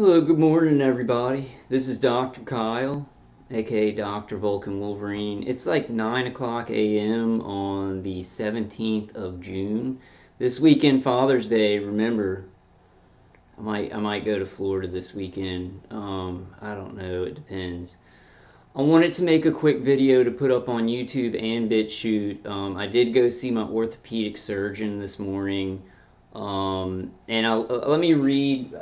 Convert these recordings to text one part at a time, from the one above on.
Hello, good morning, everybody. This is Dr. Kyle, aka Dr. Vulcan Wolverine. It's like 9 o'clock a.m. on the 17th of June. This weekend, Father's Day. Remember, I might go to Florida this weekend. I don't know. It depends. I wanted to make a quick video to put up on YouTube and BitChute. I did go see my orthopedic surgeon this morning. And let me read.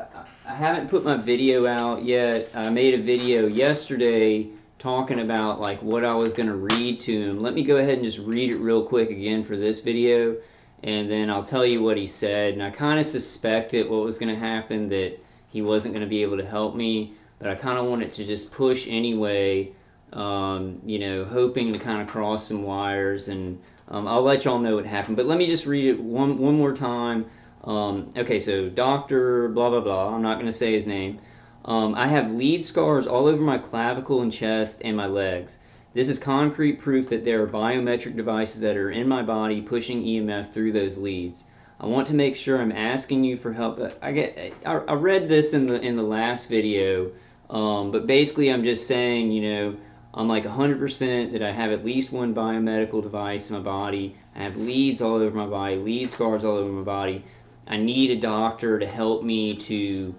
I haven't put my video out yet. I made a video yesterday talking about like what I was going to read to him. Let me go ahead and just read it real quick again for this video, and then I'll tell you what he said. And I kind of suspected what was going to happen, that he wasn't going to be able to help me, but I kind of wanted to just push anyway, hoping to kind of cross some wires, and I'll let y'all know what happened. But let me just read it one more time. Okay, so Dr. blah blah blah, I'm not going to say his name. I have lead scars all over my clavicle and chest and my legs. This is concrete proof that there are biometric devices that are in my body pushing EMF through those leads. I want to make sure I'm asking you for help. I read this in the last video, but basically I'm just saying, I'm like 100% that I have at least one biomedical device in my body. I have leads all over my body, lead scars all over my body. I need a doctor to help me to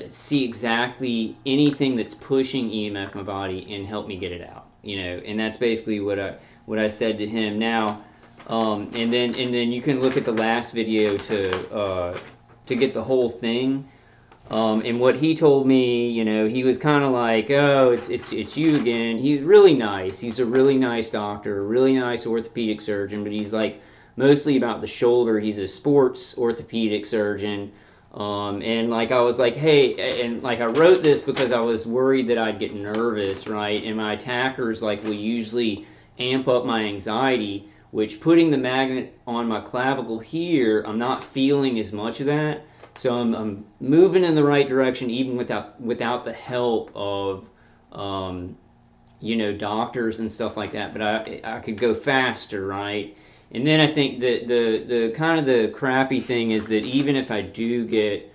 see exactly anything that's pushing EMF in my body and help me get it out. And that's basically what I said to him. Now, and then you can look at the last video to get the whole thing. And what he told me, he was kind of like, oh, it's you again. He's really nice. He's a really nice doctor, a really nice orthopedic surgeon, but he's like mostly about the shoulder. He's a sports orthopedic surgeon. And like I was like, hey, and like I wrote this because I was worried that I'd get nervous, right? And my attackers like will usually amp up my anxiety, which putting the magnet on my clavicle here, I'm not feeling as much of that. So I'm moving in the right direction even without the help of doctors and stuff like that. But I could go faster, right? And then I think that the kind of the crappy thing is that even if I do get,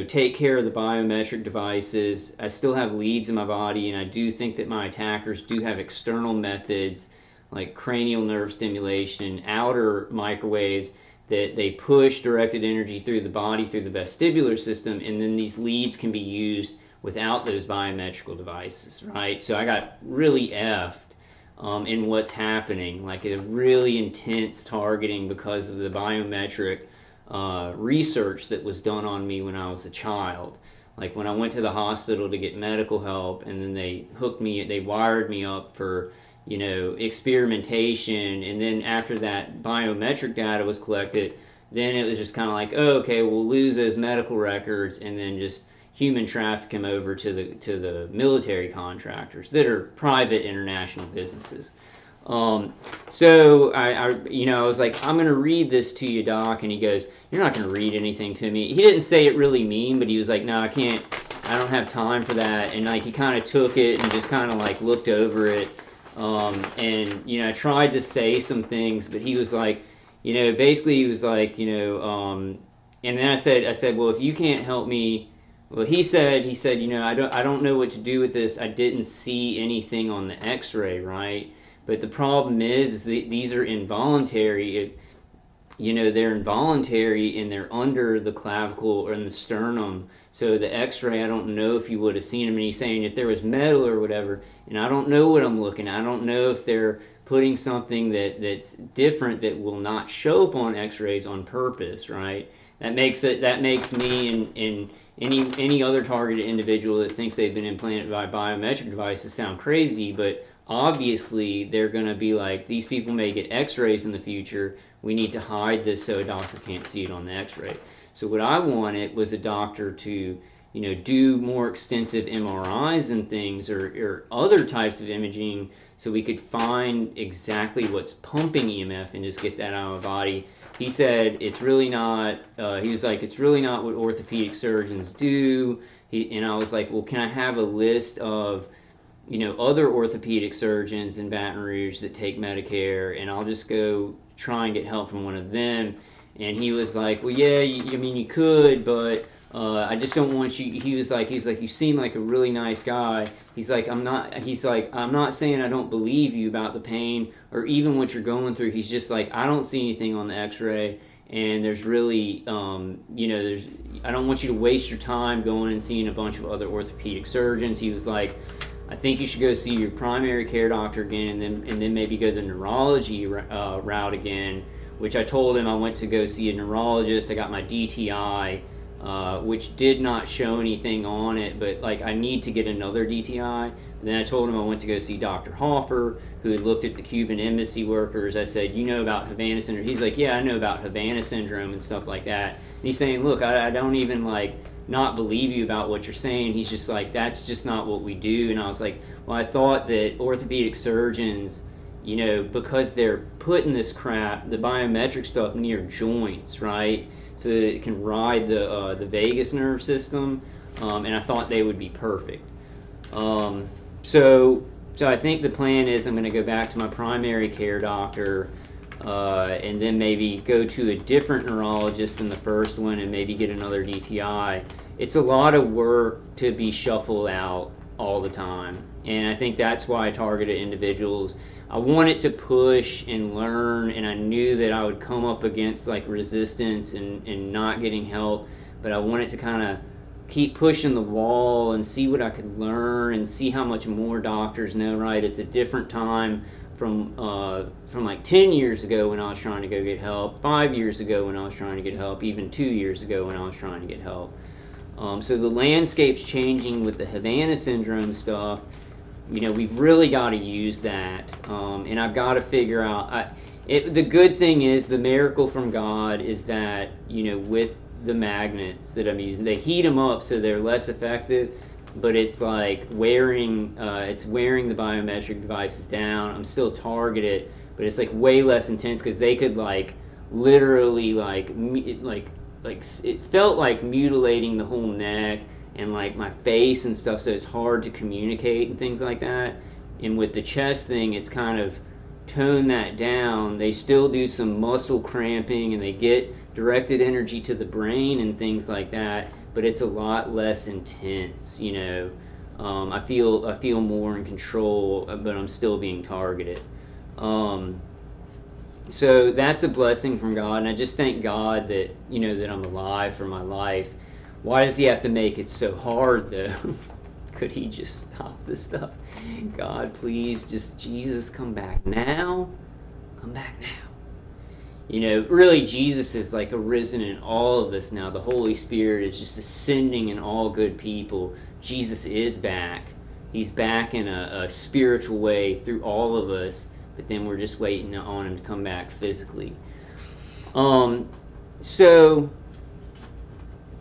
take care of the biometric devices, I still have leads in my body, and I do think that my attackers do have external methods like cranial nerve stimulation, outer microwaves, that they push directed energy through the body, through the vestibular system, and then these leads can be used without those biometrical devices, right? So I got really effed in what's happening, like a really intense targeting because of the biometric research that was done on me when I was a child. Like when I went to the hospital to get medical help, and then they wired me up for experimentation, and then after that biometric data was collected, then it was just kind of like, oh, okay, we'll lose those medical records and then just human traffic them over to the military contractors that are private international businesses. So I was like, I'm gonna read this to you, Doc, and he goes, you're not gonna read anything to me. He didn't say it really mean, but he was like, no, I don't have time for that. And like he kind of took it and just kind of like looked over it. And I tried to say some things, but he was like, basically he was like, and then I said, well, if you can't help me, well, he said, I don't know what to do with this. I didn't see anything on the X-ray, right? But the problem is that these are involuntary. They're involuntary and they're under the clavicle or in the sternum. So the X-ray, I don't know if you would have seen them. And he's saying if there was metal or whatever, and I don't know what I'm looking at. I don't know if they're putting something that's different that will not show up on X-rays on purpose, right? That makes me and any other targeted individual that thinks they've been implanted by biometric devices sound crazy, but obviously they're going to be like, these people may get X-rays in the future. We need to hide this so a doctor can't see it on the X-ray. So what I wanted was a doctor to, do more extensive MRIs and things, or other types of imaging, so we could find exactly what's pumping EMF and just get that out of my body. He said it's really not. He was like, it's really not what orthopedic surgeons do. And I was like, well, can I have a list of other orthopedic surgeons in Baton Rouge that take Medicare, and I'll just go try and get help from one of them. And he was like, well, yeah, I mean, you could, but I just don't want you. He was like, you seem like a really nice guy. I'm not saying I don't believe you about the pain or even what you're going through. He's just like, I don't see anything on the X-ray, and there's really, I don't want you to waste your time going and seeing a bunch of other orthopedic surgeons. He was like, I think you should go see your primary care doctor again, and then maybe go the neurology route again. Which I told him I went to go see a neurologist. I got my DTI. Which did not show anything on it, but like I need to get another DTI. Then I told him I went to go see Dr. Hoffer, who had looked at the Cuban embassy workers. I said, you know about Havana syndrome? He's like, yeah, I know about Havana syndrome and stuff like that. And he's saying, look, I don't even like not believe you about what you're saying. He's just like, that's just not what we do. And I was like, well, I thought that orthopedic surgeons, because they're putting this crap, the biometric stuff near joints, right? So that it can ride the vagus nerve system, and I thought they would be perfect. So I think the plan is I'm going to go back to my primary care doctor, and then maybe go to a different neurologist than the first one, and maybe get another DTI. It's a lot of work to be shuffled out all the time, and I think that's why I targeted individuals. I wanted to push and learn, and I knew that I would come up against like resistance and not getting help, but I wanted to kind of keep pushing the wall and see what I could learn and see how much more doctors know, right? It's a different time from like 10 years ago when I was trying to go get help, 5 years ago when I was trying to get help, even 2 years ago when I was trying to get help. So the landscape's changing with the Havana syndrome stuff. We've really got to use that, and I've got to figure out. The good thing is, the miracle from God is that, with the magnets that I'm using, they heat them up so they're less effective, but it's like wearing the biometric devices down. I'm still targeted, but it's like way less intense because they could like literally like it felt like mutilating the whole neck and like my face and stuff, so it's hard to communicate and things like that. And with the chest thing, it's kind of toned that down. They still do some muscle cramping and they get directed energy to the brain and things like that, but it's a lot less intense. I feel more in control, but I'm still being targeted. So that's a blessing from God, and I just thank God that that I'm alive for my life. Why does he have to make it so hard, though? Could he just stop this stuff? God, please, just Jesus, come back now. Come back now. Really, Jesus is like arisen in all of us now. The Holy Spirit is just ascending in all good people. Jesus is back. He's back in a spiritual way through all of us, but then we're just waiting on him to come back physically. So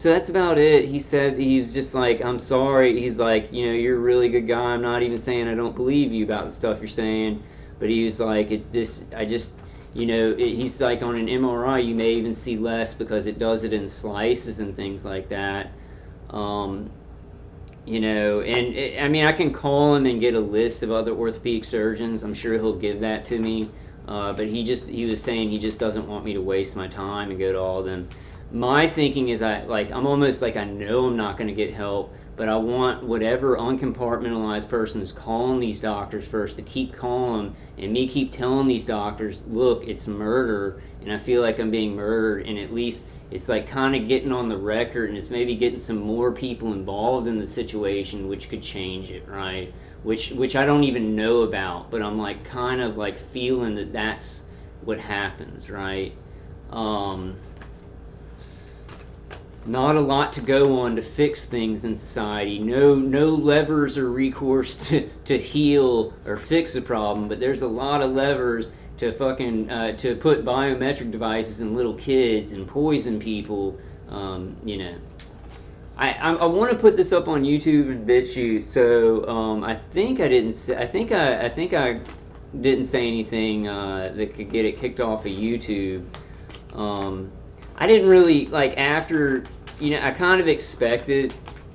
that's about it. He said, he's just like, I'm sorry. He's like, you're a really good guy. I'm not even saying I don't believe you about the stuff you're saying. But he was like, he's like, on an MRI, you may even see less because it does it in slices and things like that. I can call him and get a list of other orthopedic surgeons. I'm sure he'll give that to me. But he was saying he just doesn't want me to waste my time and go to all of them. My thinking is I'm almost like I know I'm not going to get help, but I want whatever uncompartmentalized person is calling these doctors first to keep calling them, and me keep telling these doctors, look, it's murder, and I feel like I'm being murdered, and at least it's like kind of getting on the record, and it's maybe getting some more people involved in the situation, which could change it, right? Which I don't even know about, but I'm like kind of like feeling that that's what happens, right? Not a lot to go on to fix things in society. No levers or recourse to heal or fix a problem, but there's a lot of levers to to put biometric devices in little kids and poison people. I want to put this up on YouTube and BitChute. So I think I didn't say anything that could get it kicked off of YouTube. I didn't really after. I kind of expected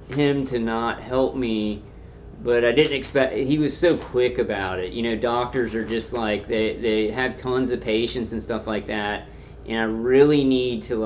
him to not help me, but I didn't expect, he was so quick about it. Doctors are just like, they have tons of patients and stuff like that, and I really need to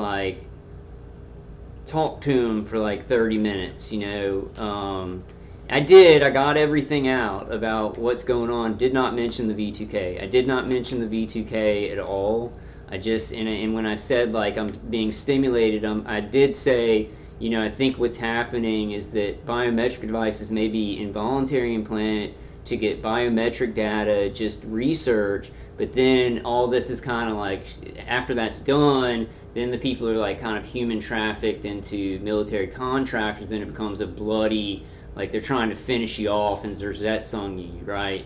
talk to him for like 30 minutes, you know. I got everything out about what's going on. Did not mention the V2K. I did not mention the V2K at all. I just, and when I said like I'm being stimulated, I did say, you know, I think what's happening is that biometric devices may be involuntary implanted to get biometric data, just research, but then all this is kind of like, after that's done, then the people are like kind of human trafficked into military contractors, and it becomes a bloody, like they're trying to finish you off and Zerzet song you, right?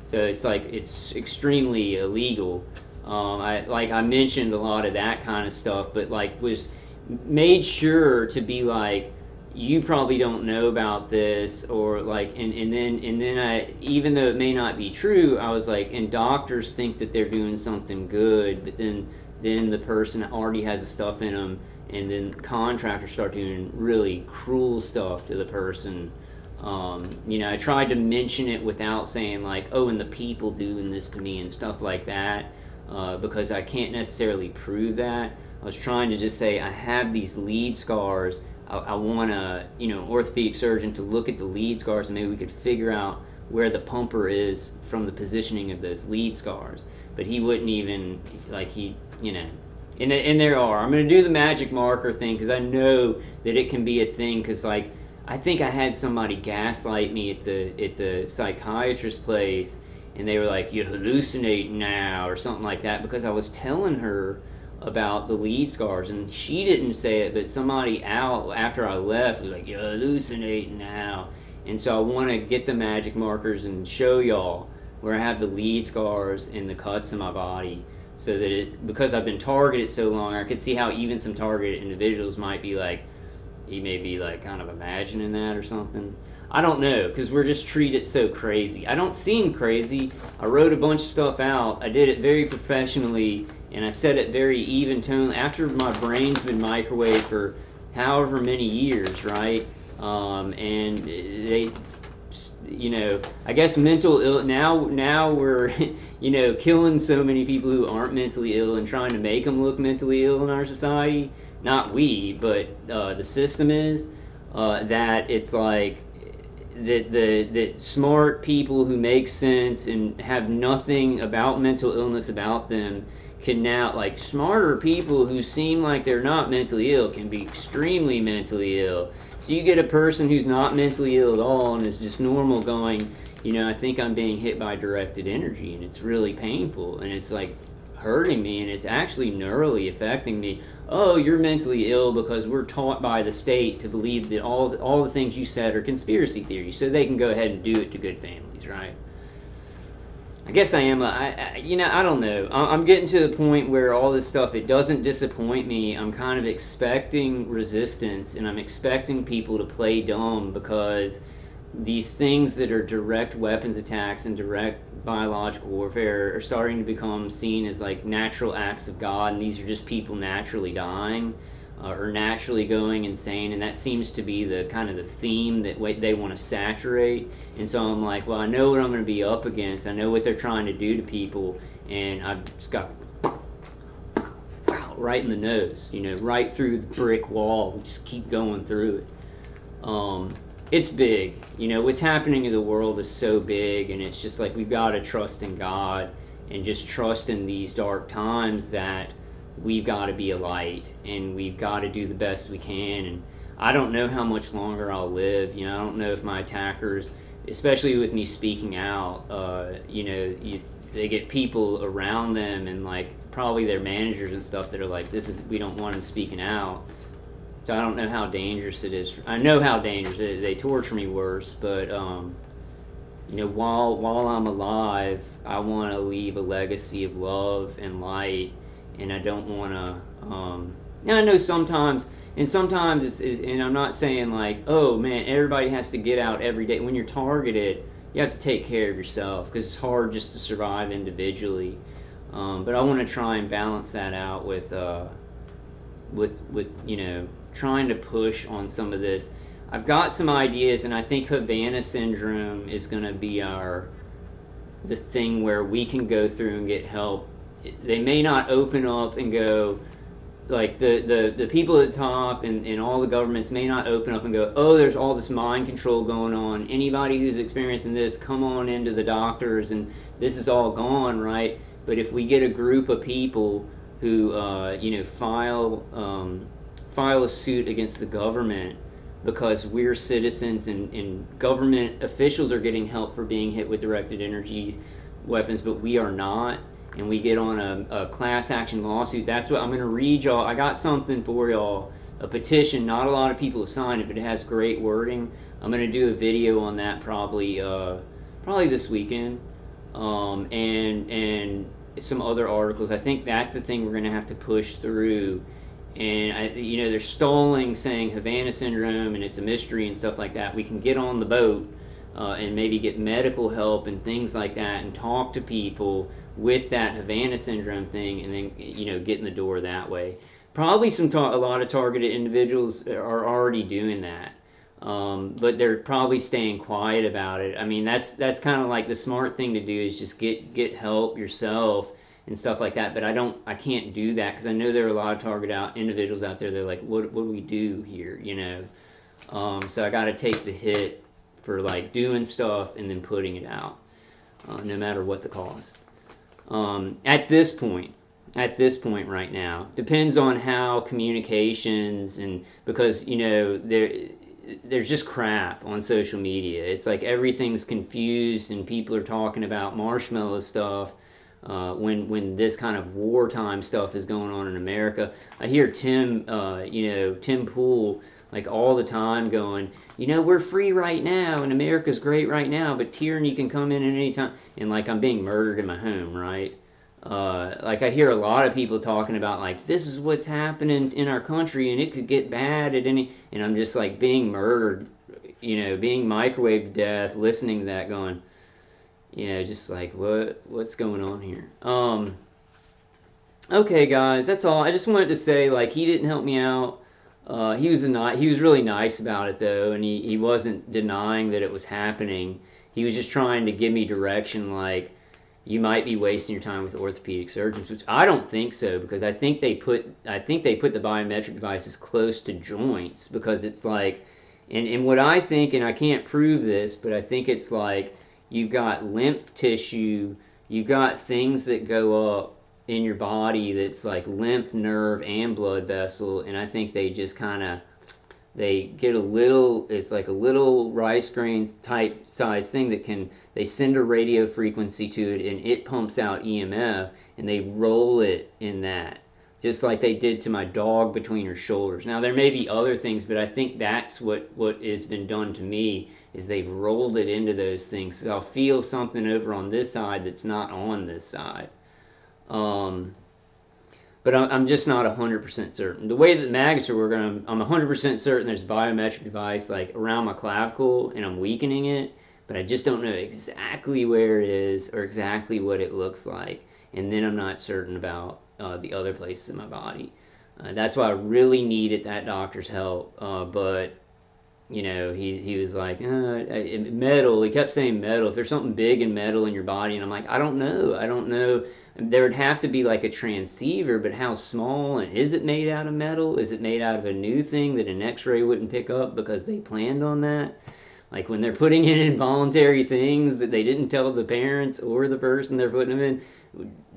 So it's like, it's extremely illegal. I mentioned a lot of that kind of stuff, but like was made sure to be like, you probably don't know about this, or like, and then I, even though it may not be true, I was like, and doctors think that they're doing something good, but then the person already has the stuff in them, and then contractors start doing really cruel stuff to the person. You know, I tried to mention it without saying like, oh, and the people doing this to me and stuff like that, because I can't necessarily prove that. I was trying to just say I have these lead scars. I want a, you know, orthopedic surgeon to look at the lead scars, and maybe we could figure out where the pumper is from the positioning of those lead scars. But he wouldn't even, like, he, you know, and there are. I'm going to do the magic marker thing because I know that it can be a thing, because like I think I had somebody gaslight me at the psychiatrist place, and they were like, you're hallucinating now or something like that, because I was telling her about the lead scars, and she didn't say it, but somebody out after I left was like, you're hallucinating now. And so I want to get the magic markers and show y'all where I have the lead scars and the cuts in my body, so that it's, because I've been targeted so long, I could see how even some targeted individuals might be like, he may be like kind of imagining that or something. I don't know, because we're just treated so crazy. I don't seem crazy. I wrote a bunch of stuff out. I did it very professionally, and I said it very even tone after my brain's been microwaved for however many years, right? And they, you know, I guess mental ill, now we're, you know, killing so many people who aren't mentally ill and trying to make them look mentally ill in our society. Not we, but the system is, that it's like, that smart people who make sense and have nothing about mental illness about them can now, like, smarter people who seem like they're not mentally ill can be extremely mentally ill. So you get a person who's not mentally ill at all and is just normal going, you know, I think I'm being hit by directed energy, and it's really painful, and it's like hurting me, and it's actually neurally affecting me. Oh, you're mentally ill because we're taught by the state to believe that all the things you said are conspiracy theories, so they can go ahead and do it to good families, right? I guess I am. You know, I don't know. I'm getting to the point where all this stuff, it doesn't disappoint me. I'm kind of expecting resistance, and I'm expecting people to play dumb, because these things that are direct weapons attacks and direct biological warfare are starting to become seen as like natural acts of God, and these are just people naturally dying, or naturally going insane, and that seems to be the kind of the theme that they want to saturate. And so I'm like, well, I know what I'm going to be up against. I know what they're trying to do to people, and I've just got right in the nose, you know, right through the brick wall. We just keep going through it. It's big, you know, what's happening in the world is so big, and it's just like we've got to trust in God, and just trust in these dark times that we've got to be a light, and we've got to do the best we can. And I don't know how much longer I'll live. You know, I don't know if my attackers, especially with me speaking out, you know, they get people around them, and like probably their managers and stuff that are like, we don't want them speaking out. So I don't know how dangerous it is. I know how dangerous it is. They torture me worse, but you know, while I'm alive, I want to leave a legacy of love and light, and I don't want to. Now I know sometimes it's, and I'm not saying like, oh man, everybody has to get out every day. When you're targeted, you have to take care of yourself, because it's hard just to survive individually. But I want to try and balance that out with you know, trying to push on some of this. I've got some ideas, and I think Havana syndrome is going to be the thing where we can go through and get help. They may not open up and go, like the people at the top and all the governments may not open up and go, oh, there's all this mind control going on. Anybody who's experiencing this, come on into the doctors, and this is all gone, right? But if we get a group of people who, file a suit against the government because we're citizens and government officials are getting help for being hit with directed energy weapons, but we are not, and we get on a class action lawsuit, that's what I'm going to read y'all. I got something for y'all, a petition. Not a lot of people have signed it, but it has great wording. I'm going to do a video on that probably this weekend, and some other articles. I think that's the thing we're going to have to push through. And they're stalling, saying Havana syndrome and it's a mystery and stuff like that. We can get on the boat and maybe get medical help and things like that, and talk to people with that Havana syndrome thing, and then get in the door that way. Probably a lot of targeted individuals are already doing that, but they're probably staying quiet about it. I mean, that's kind of like the smart thing to do, is just get help yourself and stuff like that. But I can't do that, because I know there are a lot of targeted individuals out there. They're like, what do we do here, so I got to take the hit for like doing stuff and then putting it out, no matter what the cost. At this point right now, depends on how communications, and because there's just crap on social media. It's like everything's confused and people are talking about marshmallow stuff when this kind of wartime stuff is going on in America. I hear Tim Pool like all the time going, we're free right now and America's great right now, but tyranny can come in at any time. And like, I'm being murdered in my home, right? Like, I hear a lot of people talking about like, this is what's happening in our country and it could get bad at any, and I'm just like being murdered, being microwaved to death, listening to that, going, just like, what's going on here? Okay, guys, that's all. I just wanted to say, like, he didn't help me out. He was really nice about it though, and he wasn't denying that it was happening. He was just trying to give me direction, like, you might be wasting your time with orthopedic surgeons, which I don't think so, because I think they put the biometric devices close to joints, because it's like, and what I think, and I can't prove this, but I think it's like, you've got lymph tissue, you've got things that go up in your body that's like lymph, nerve, and blood vessel, and I think they just kind of, they get a little, it's like a little rice grain type size thing that they send a radio frequency to it and it pumps out EMF, and they roll it in that, just like they did to my dog between her shoulders. Now there may be other things, but I think that's what has been done to me, is they've rolled it into those things. So I'll feel something over on this side that's not on this side. But I'm just not 100% certain. The way that the magnets are working, I'm 100% certain there's a biometric device like around my clavicle, and I'm weakening it, but I just don't know exactly where it is or exactly what it looks like. And then I'm not certain about the other places in my body. That's why I really needed that doctor's help. But he was like, metal. He kept saying metal. If there's something big and metal in your body, and I'm like, I don't know. There would have to be like a transceiver, but how small, and is it made out of metal? Is it made out of a new thing that an x-ray wouldn't pick up because they planned on that? Like, when they're putting in involuntary things that they didn't tell the parents or the person they're putting them in,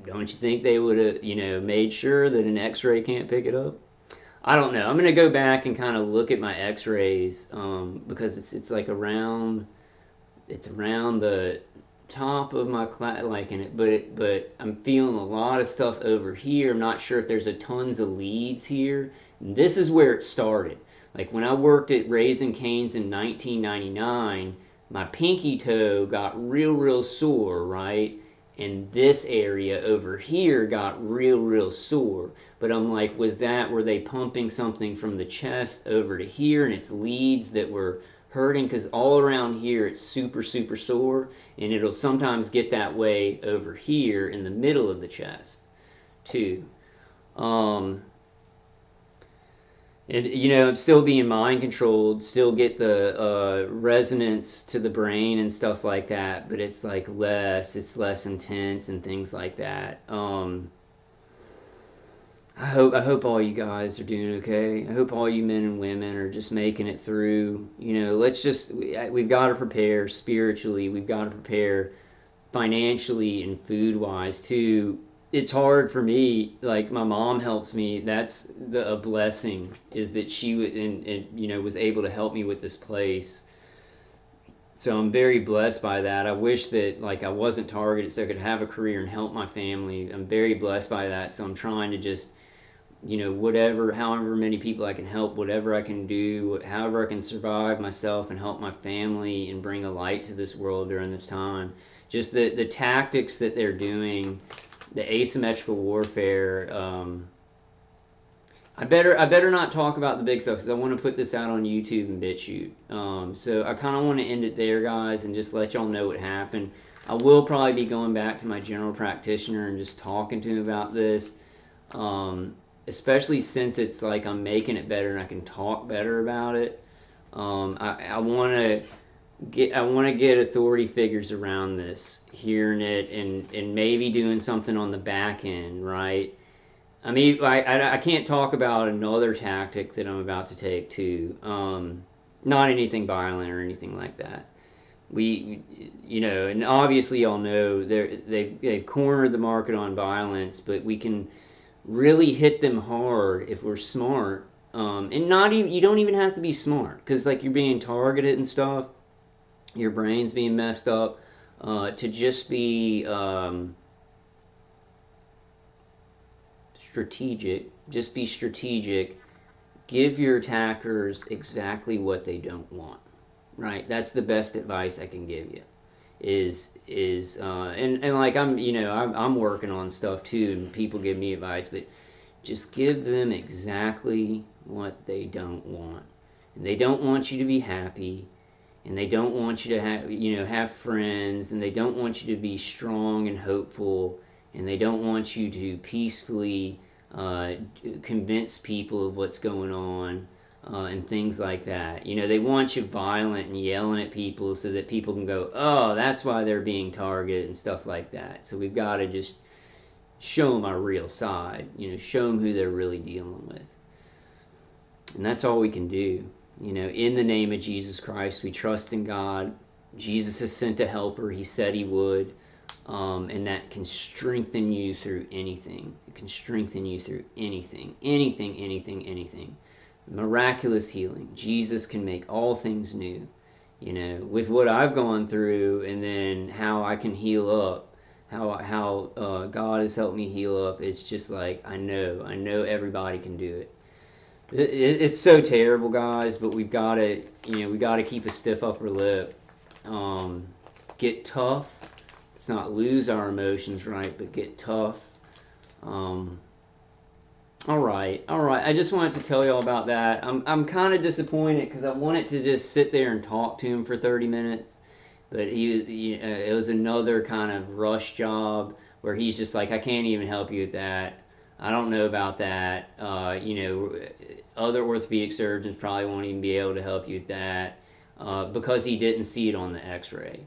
don't you think they would have, made sure that an x-ray can't pick it up? I don't know. I'm going to go back and kind of look at my x-rays, because it's like around the top of my but I'm feeling a lot of stuff over here. I'm not sure if there's tons of leads here. And this is where it started. Like, when I worked at Raising Cane's in 1999, my pinky toe got real sore, right? And this area over here got real sore. But I'm like, were they pumping something from the chest over to here, and it's leads that were hurting? Because all around here it's super sore, and it'll sometimes get that way over here in the middle of the chest too. And I'm still being mind controlled, still get the resonance to the brain and stuff like that, but it's like it's less intense and things like that. I hope all you guys are doing okay. I hope all you men and women are just making it through. We've got to prepare spiritually. We've got to prepare financially and food wise too. It's hard for me. Like my mom helps me. That's a blessing is that she was able to help me with this place. So I'm very blessed by that. I wish that like I wasn't targeted so I could have a career and help my family. I'm very blessed by that. So I'm trying to just whatever, however many people I can help, whatever I can do, however I can survive myself and help my family and bring a light to this world during this time. Just the tactics that they're doing, the asymmetrical warfare. I better not talk about the big stuff because I want to put this out on YouTube and BitChute. So I kind of want to end it there, guys, and just let y'all know what happened. I will probably be going back to my general practitioner and just talking to him about this. Especially since it's like I'm making it better and I can talk better about it. I want to get authority figures around this, hearing it, and maybe doing something on the back end, right? I mean, I can't talk about another tactic that I'm about to take too. Not anything violent or anything like that. We, and obviously y'all know they've cornered the market on violence, but we can really hit them hard if we're smart. And not even you don't even have to be smart because like you're being targeted and stuff, your brain's being messed up. To just be strategic, just be strategic. Give your attackers exactly what they don't want. Right, that's the best advice I can give you. And like I'm working on stuff too, and people give me advice, but just give them exactly what they don't want. And they don't want you to be happy, and they don't want you to have friends, and they don't want you to be strong and hopeful, and they don't want you to peacefully uh, convince people of what's going on. And things like that. They want you violent and yelling at people so that people can go, oh, that's why they're being targeted and stuff like that. So we've got to just show them our real side, show them who they're really dealing with. And that's all we can do. In the name of Jesus Christ, we trust in God. Jesus has sent a helper. He said he would. And that can strengthen you through anything. It can strengthen you through anything. Anything, anything, anything. Miraculous healing. Jesus can make all things new. With what I've gone through, and then how I can heal up, how God has helped me heal up. It's just like I know everybody can do it. It's so terrible, guys, but we got to keep a stiff upper lip. Get tough. Let's not lose our emotions, right? But get tough. All right. I just wanted to tell y'all about that. I'm kind of disappointed because I wanted to just sit there and talk to him for 30 minutes, but it was another kind of rush job where he's just like, I can't even help you with that. I don't know about that. Other orthopedic surgeons probably won't even be able to help you with that because he didn't see it on the X-ray.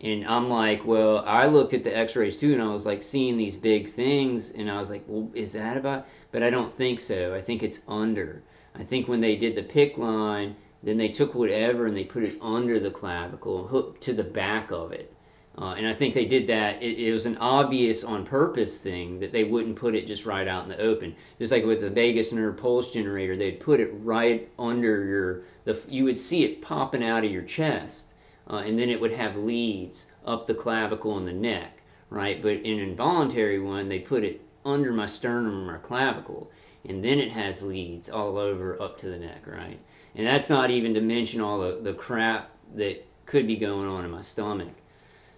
And I'm like, well, I looked at the X-rays too, and I was like seeing these big things, and I was like, well, is that about? But I don't think so. I think it's under. I think when they did the PICC line, then they took whatever and they put it under the clavicle, hooked to the back of it. And I think they did that. It was an obvious on purpose thing that they wouldn't put it just right out in the open. Just like with the vagus nerve pulse generator, they'd put it right under you would see it popping out of your chest. And then it would have leads up the clavicle and the neck, right? But in an involuntary one, they put it under my sternum or my clavicle, and then it has leads all over up to the neck, right? And that's not even to mention all the crap that could be going on in my stomach.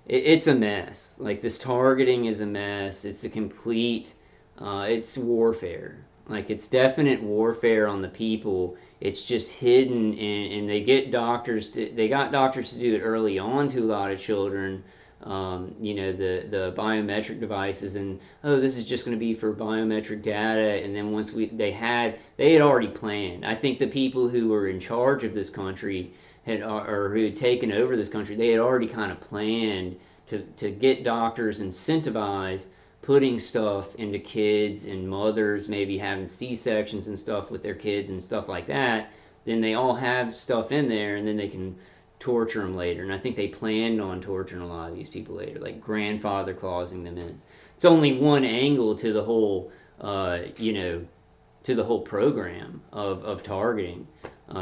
It's a mess. Like this targeting is a mess. It's a complete, it's warfare. Like it's definite warfare on the people. It's just hidden, and they got doctors to do it early on to a lot of children. The biometric devices, and this is just going to be for biometric data. And then once they had already planned. I think the people who were in charge of this country who had taken over this country, they had already kind of planned to get doctors incentivized putting stuff into kids and mothers maybe having C-sections and stuff with their kids and stuff like that, then they all have stuff in there and then they can torture them later. And I think they planned on torturing a lot of these people later, like grandfather clausing them in. It's only one angle to the whole, to the whole program of targeting,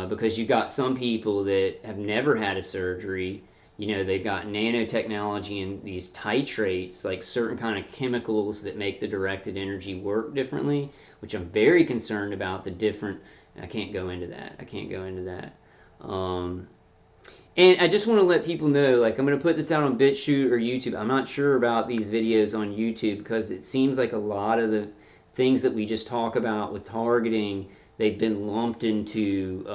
because you've got some people that have never had a surgery. They've got nanotechnology and these titrates, like certain kind of chemicals that make the directed energy work differently, which I'm very concerned about the different. I can't go into that. And I just want to let people know, like, I'm going to put this out on BitChute or YouTube. I'm not sure about these videos on YouTube because it seems like a lot of the things that we just talk about with targeting, they've been lumped into,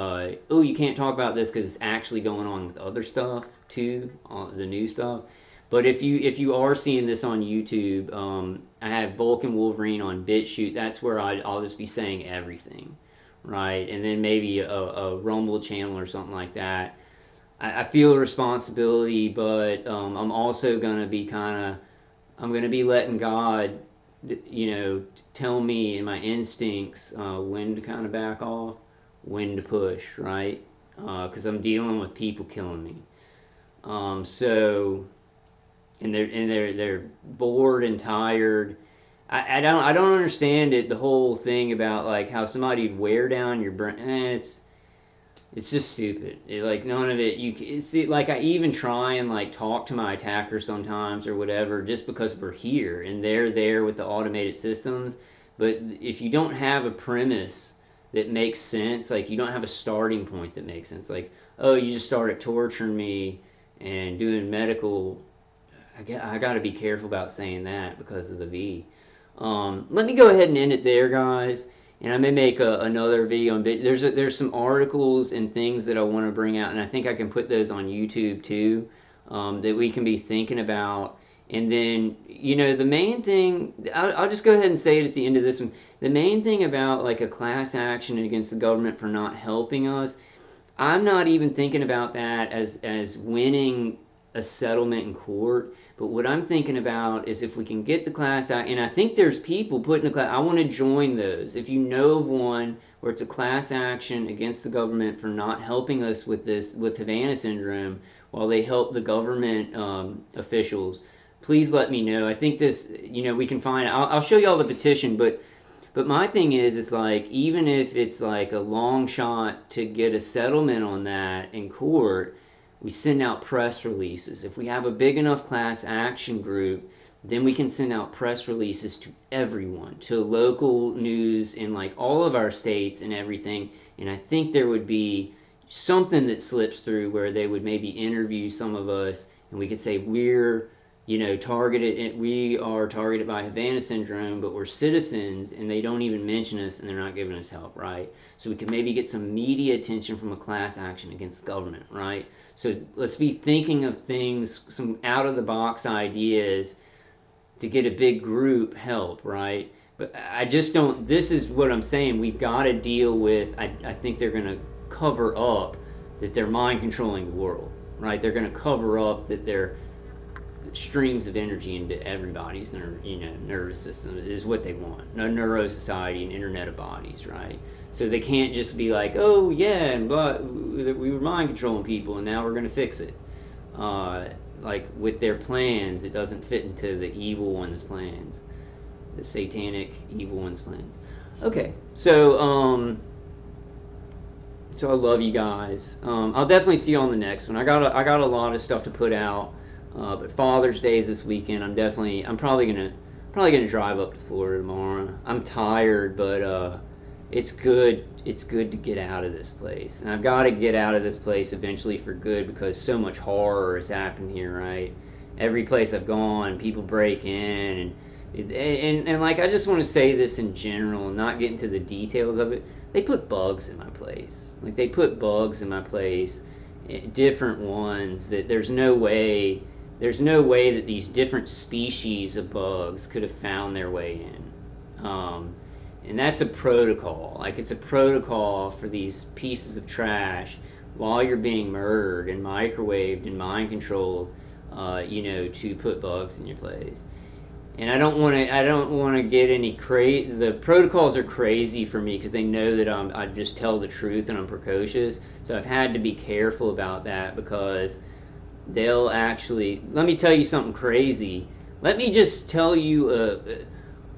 oh, you can't talk about this because it's actually going on with other stuff too, the new stuff. But if you are seeing this on YouTube, I have Vulcan Wolverine on BitChute. That's where I'll just be saying everything, right? And then maybe a Rumble channel or something like that. I feel a responsibility, but I'm also going to be I'm going to be letting God, tell me in my instincts when to kind of back off, when to push, right? Because I'm dealing with people killing me. So, and they're bored and tired. I don't understand it. The whole thing about like how somebody'd wear down your brain. It's just stupid. Like none of it. You see, like I even try and like talk to my attacker sometimes or whatever, just because we're here and they're there with the automated systems. But if you don't have a premise that makes sense, like you don't have a starting point that makes sense, like oh, you just started torturing me and doing medical. I got to be careful about saying that because of the V. Let me go ahead and end it there, guys. And I may make another video on there's some articles and things that I want to bring out, and I think I can put those on YouTube too, that we can be thinking about. And then the main thing, I'll just go ahead and say it at the end of this one. The main thing about like a class action against the government for not helping us, I'm not even thinking about that as winning a settlement in court. But what I'm thinking about is if we can get the class out, and I think there's people putting a class. I want to join those. If you know of one where it's a class action against the government for not helping us with this, with Havana syndrome, while they help the government officials, please let me know. I think this, we can find. I'll show you all the petition, but my thing is, it's like even if it's like a long shot to get a settlement on that in court. We send out press releases. If we have a big enough class action group, then we can send out press releases to everyone, to local news in like all of our states and everything. And I think there would be something that slips through where they would maybe interview some of us and we could say we're targeted, we are targeted by Havana syndrome, but we're citizens and they don't even mention us and they're not giving us help, right? So we could maybe get some media attention from a class action against the government, right? So let's be thinking of things, some out of the box ideas to get a big group help, right? But I just don't, this is what I'm saying, we've got to deal with, I think they're going to cover up that they're mind controlling the world, right? They're going to cover up that they're streams of energy into everybody's nervous system is what they want. No neuro society and internet of bodies, right? So they can't just be like, oh yeah, but we were mind controlling people and now we're going to fix it. Like with their plans, it doesn't fit into the evil one's plans, the satanic evil one's plans. Okay, so I love you guys. I'll definitely see you on the next one. I got a lot of stuff to put out. But Father's Day is this weekend. I'm probably gonna drive up to Florida tomorrow. I'm tired, but it's good to get out of this place. And I've got to get out of this place eventually for good because so much horror has happened here, right? Every place I've gone, people break in and like I just want to say this in general and not get into the details of it. They put bugs in my place. Like they put bugs in my place, different ones that there's no way that these different species of bugs could have found their way in. And that's a protocol. Like it's a protocol for these pieces of trash while you're being murdered and microwaved and mind controlled, to put bugs in your place. And I don't want to get any crazy. The protocols are crazy for me because they know that I just tell the truth and I'm precocious. So I've had to be careful about that because they'll actually. Let me tell you something crazy. Let me just tell you.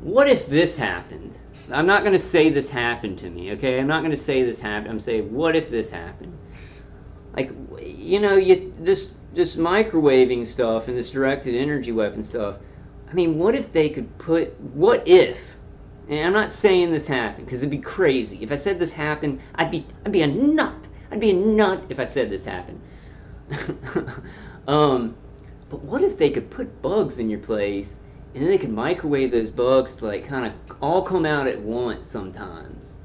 What if this happened? I'm not going to say this happened to me. Okay, I'm not going to say this happened. I'm saying what if this happened? Like, this microwaving stuff and this directed energy weapon stuff. I mean, what if they could put, what if, and I'm not saying this happened because it'd be crazy. If I said this happened, I'd be a nut. I'd be a nut if I said this happened. But what if they could put bugs in your place and then they could microwave those bugs to like kind of all come out at once sometimes?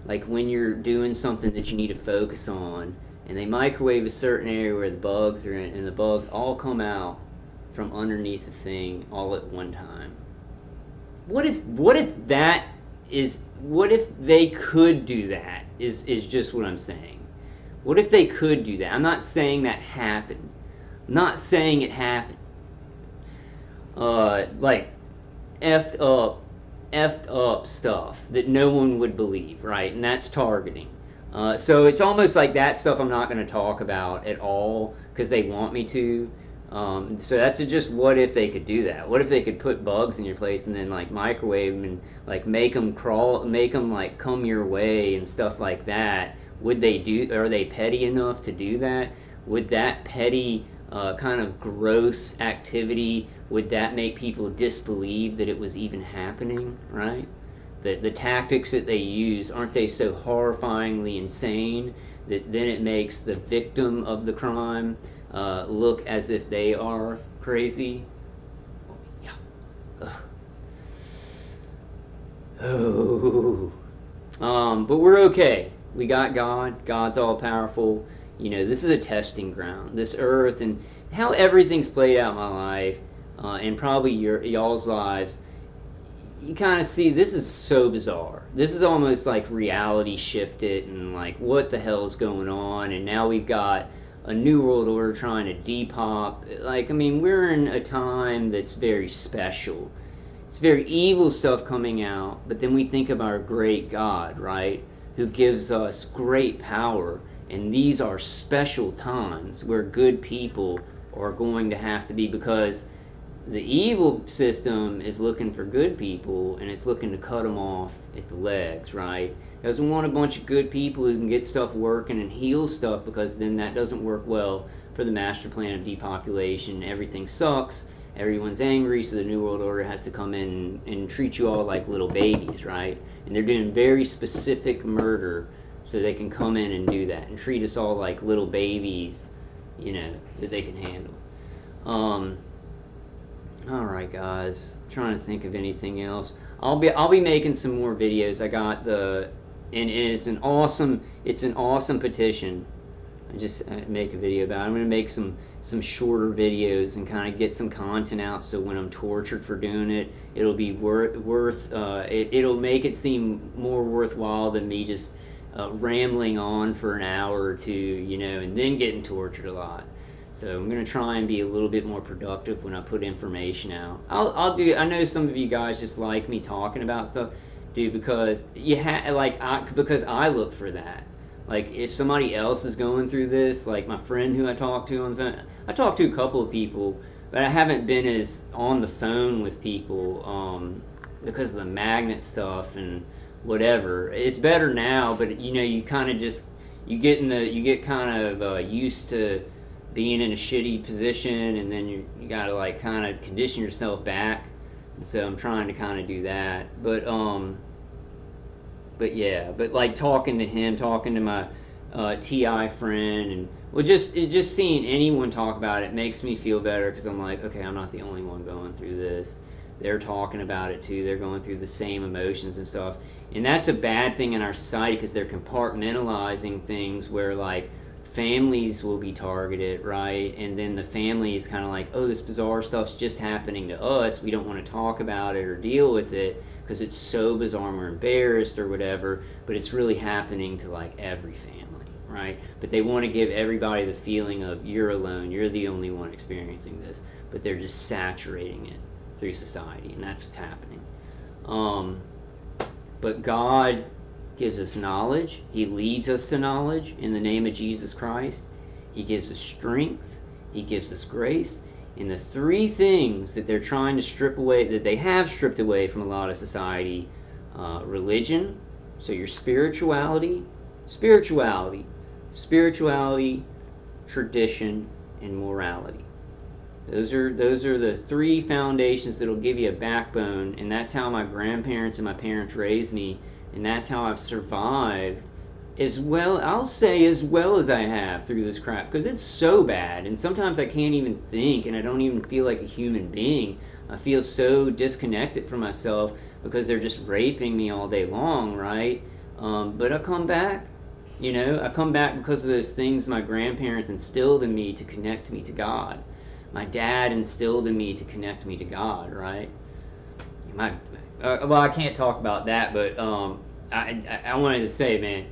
Like when you're doing something that you need to focus on and they microwave a certain area where the bugs are in and the bugs all come out from underneath the thing all at one time. What if that is, what if they could do that is just what I'm saying. What if they could do that? I'm not saying that happened. I'm not saying it happened. Like effed up stuff that no one would believe, right? And that's targeting. So it's almost like that stuff I'm not going to talk about at all because they want me to. So that's just what if they could do that? What if they could put bugs in your place and then like microwave them and like make them crawl, make them like come your way and stuff like that? Would they do? Are they petty enough to do that? Would that petty kind of gross activity, would that make people disbelieve that it was even happening? Right? The tactics that they use, aren't they so horrifyingly insane that then it makes the victim of the crime look as if they are crazy? Yeah. Oh. But we're okay. We got God. God's all powerful. You know, this is a testing ground. This earth and how everything's played out in my life, and probably y'all's lives. You kind of see this is so bizarre. This is almost like reality shifted and like what the hell is going on? And now we've got a new world order trying to depop. Like, I mean, we're in a time that's very special. It's very evil stuff coming out, but then we think of our great God, right? Who gives us great power. And these are special times where good people are going to have to be, because the evil system is looking for good people and it's looking to cut them off at the legs, right? It doesn't want a bunch of good people who can get stuff working and heal stuff, because then that doesn't work well for the master plan of depopulation. Everything sucks, everyone's angry, so the New World Order has to come in and treat you all like little babies, right? And they're doing very specific murder so they can come in and do that and treat us all like little babies, you know, that they can handle. Alright guys, I'm trying to think of anything else. I'll be making some more videos. I got the, and it's an awesome petition. I just make a video about it. I'm going to make some shorter videos and kind of get some content out, so when I'm tortured for doing it, it'll be it'll make it seem more worthwhile than me just rambling on for an hour or two, you know, and then getting tortured a lot. So I'm going to try and be a little bit more productive when I put information out. I know some of you guys just like me talking about stuff, dude, because because I look for that. Like, if somebody else is going through this, like my friend who I talked to on the phone, I talked to a couple of people, but I haven't been as on the phone with people because of the magnet stuff and whatever. It's better now, but you know, you kind of just, you get kind of used to being in a shitty position, and then you gotta like kind of condition yourself back. And so I'm trying to kind of do that, but yeah, but like talking to him, talking to my TI friend, and well, just seeing anyone talk about it makes me feel better, because I'm like, okay, I'm not the only one going through this. They're talking about it too. They're going through the same emotions and stuff, and that's a bad thing in our society, because they're compartmentalizing things where like families will be targeted, right? And then the family is kind of like, oh, this bizarre stuff's just happening to us. We don't want to talk about it or deal with it because it's so bizarre and we're embarrassed or whatever, but it's really happening to like every family, right? But they want to give everybody the feeling of you're alone, you're the only one experiencing this, but they're just saturating it through society, and that's what's happening. But God gives us knowledge. He leads us to knowledge in the name of Jesus Christ. He gives us strength. He gives us grace. And the three things that they're trying to strip away, that they have stripped away from a lot of society: religion, so your spirituality, tradition, and morality. Those are the three foundations that'll give you a backbone, and that's how my grandparents and my parents raised me, and that's how I've survived as well, I'll say, as well as I have through this crap, because it's so bad, and sometimes I can't even think, and I don't even feel like a human being. I feel so disconnected from myself because they're just raping me all day long, right? But I come back, I come back because of those things my grandparents instilled in me to connect me to God. My dad instilled in me to connect me to God, right? Well, I can't talk about that, but I wanted to say, man,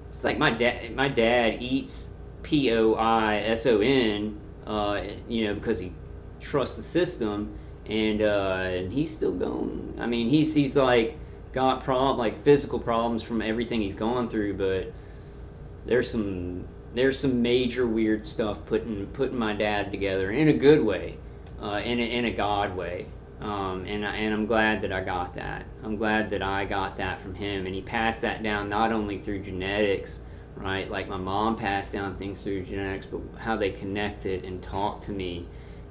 it's like my dad eats poison, because he trusts the system, and he's still going. I mean, he's like got physical problems from everything he's gone through, but there's some major weird stuff putting my dad together in a good way, in a God way. And I'm glad that I got that. I'm glad that I got that from him, and he passed that down not only through genetics, right? Like my mom passed down things through genetics, but how they connected and talked to me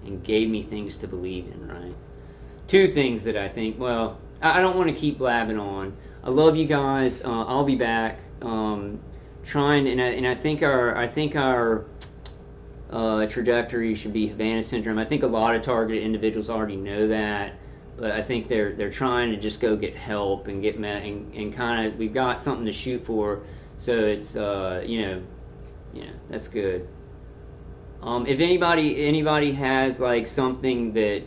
and gave me things to believe in, right? Two things that I think, well, I don't want to keep blabbing on. I love you guys. I'll be back. I think our trajectory should be Havana syndrome. I think a lot of targeted individuals already know that, but I think they're trying to just go get help and get met, and kind of, we've got something to shoot for, so it's that's good. If anybody has like something that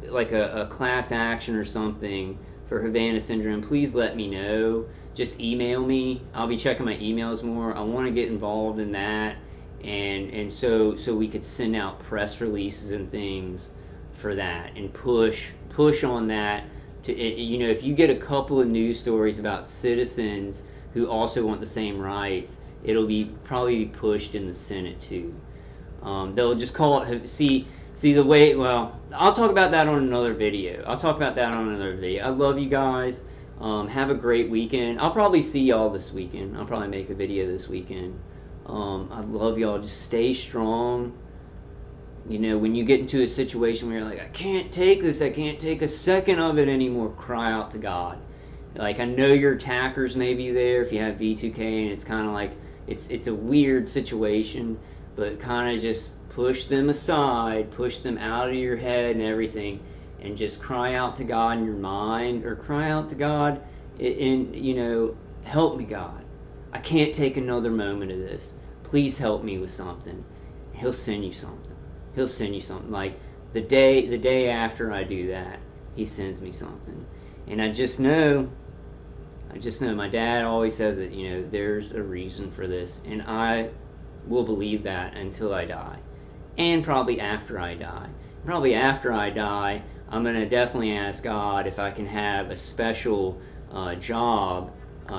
like a class action or something for Havana syndrome, please let me know. Just email me. I'll be checking my emails more. I want to get involved in that, and so we could send out press releases and things for that, and push on that. If you get a couple of news stories about citizens who also want the same rights, it'll probably be pushed in the Senate too. They'll just call it. See the way. Well, I'll talk about that on another video. I love you guys. Have a great weekend. I'll probably see y'all this weekend. I'll probably make a video this weekend. I love y'all. Just stay strong. When you get into a situation where you're like, I can't take this, I can't take a second of it anymore, cry out to God. Like, I know your attackers may be there if you have V2K, and it's kind of like, it's a weird situation, but kind of just push them aside, push them out of your head and everything, and just cry out to God in your mind, or cry out to God in help me, God. I can't take another moment of this. Please help me with something. He'll send you something. Like the day after I do that, he sends me something. And I just know my dad always says that, there's a reason for this, and I will believe that until I die. And probably after I die. I'm going to definitely ask God if I can have a special job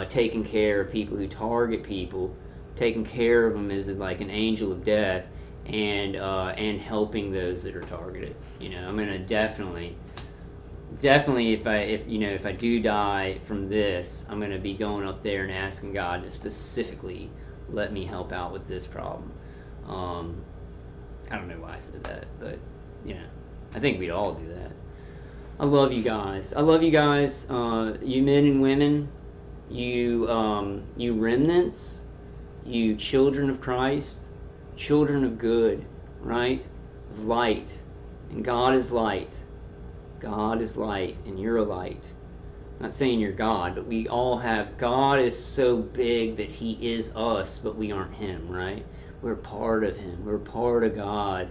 taking care of people who target people, taking care of them as like an angel of death, and helping those that are targeted. I'm going to definitely if I do die from this, I'm going to be going up there and asking God to specifically let me help out with this problem. I don't know why I said that, but I think we'd all do that. I love you guys. You men and women, you remnants, you children of Christ, children of good, right? Of light. And God is light. God is light, and you're a light. I'm not saying you're God, but we all have. God is so big that he is us, but we aren't him, right? We're part of him. We're part of God,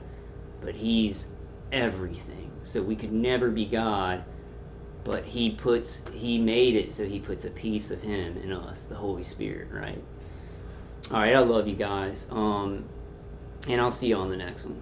but he's everything. So we could never be God, but he made it so he puts a piece of him in us, the Holy Spirit, right? All right, I love you guys. And I'll see you on the next one.